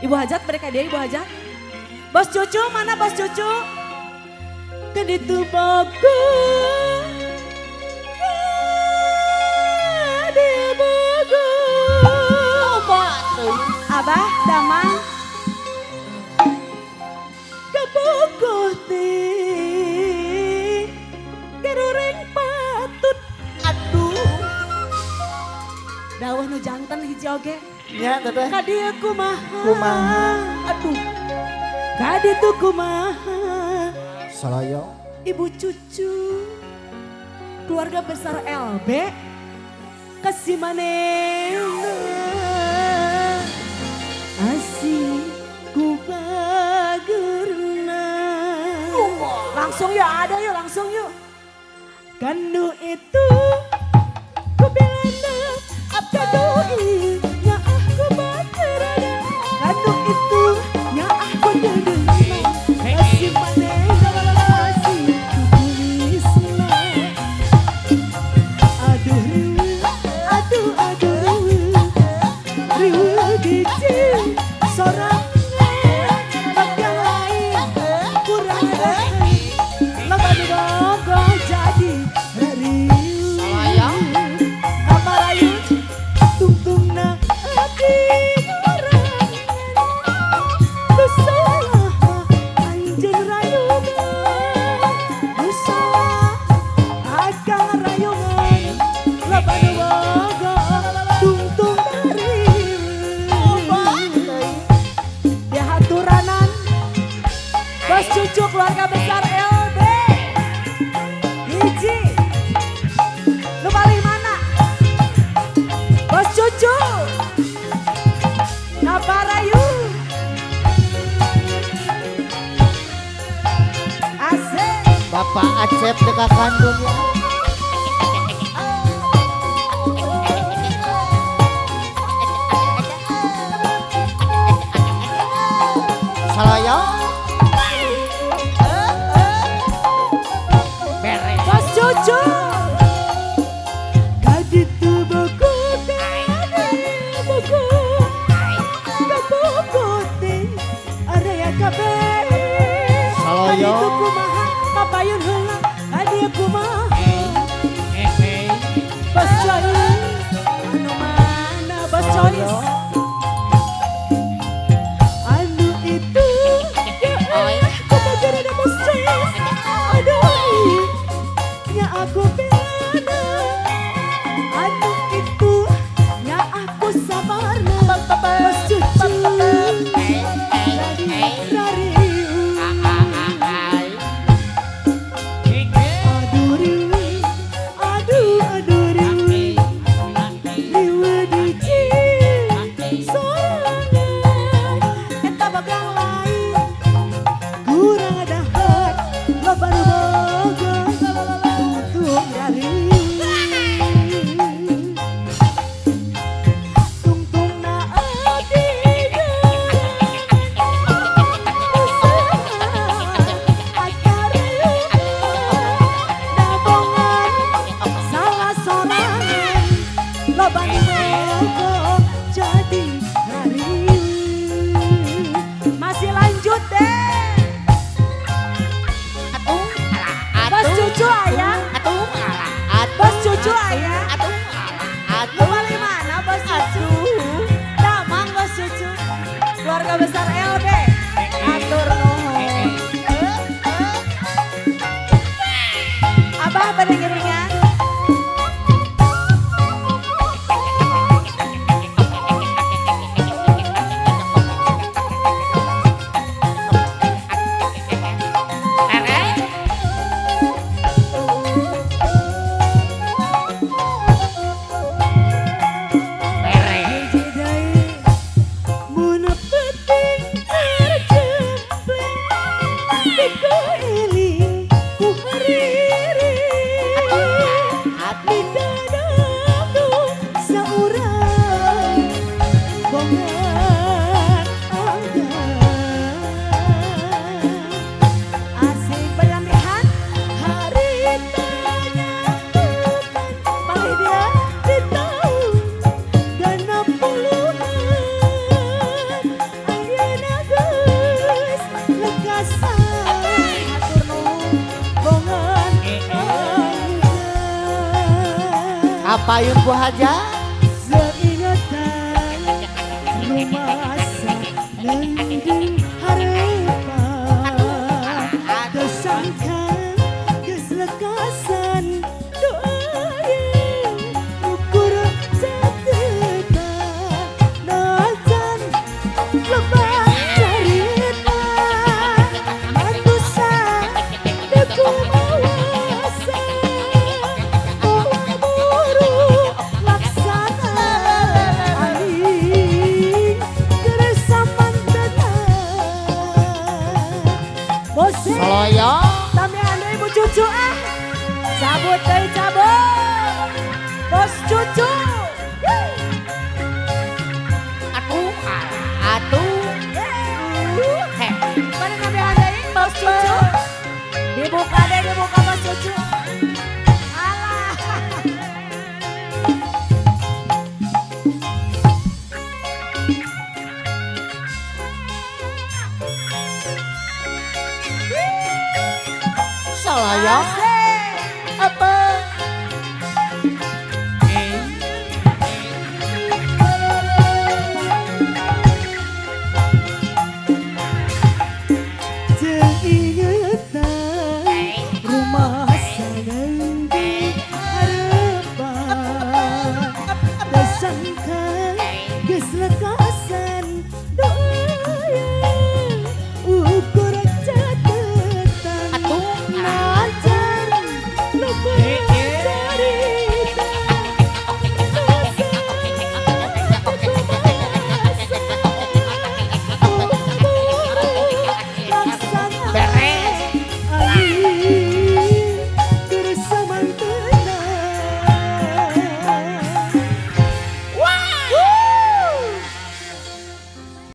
Ibu Hajat mereka dia Ibu Hajat. Bos Cucu mana Bos Cucu? Keditu bogo. Dia bogo. Abah damang. Kabogo teh. Gerureng patut. Aduh. Dawah nu jantan hiji oge. Ya teteh. Kadieu kumaha. Kumaha. Aduh. Kaditu kumaha. Salayo. Ibu Cucu. Keluarga besar LB. Kasih manehna. Asih ku bagerna. Langsung ya ada yuk langsung yuk. Kandu itu ku bilana. Abdadoi. Cucu keluarga besar LB. Hiji. Lu paling mana? Bos Cucu. Naparayu. Asik. Bapak Acep dekat kandung ya. Salayo. Cucu kaditu bogo bogo kabogo teh area kabeh kaditu kumaha papayun heula kadieu kumaha Bos Joyce anu mana Bos Joyce anu itu ya ku bagerna Bos Joyce aduh nya aku bilana anu itu nya aku sabarna Bos Cucu dari aduh riwi aduh riwi riwi dici Apa yun Bu Hajat? seingatan rumasa nending harapan tersangka keselekasan doanya ukur catatan najan lebah cerita matusa deku mawasa bawa buru laksana aning keresaman tenang bose Saloyo. Tami anda ibu cucu cabut dari cabut bos cucu Atuh. mana nabi anda ini bos cucu dibuka deh dibuka bos cucu alah Saloyo.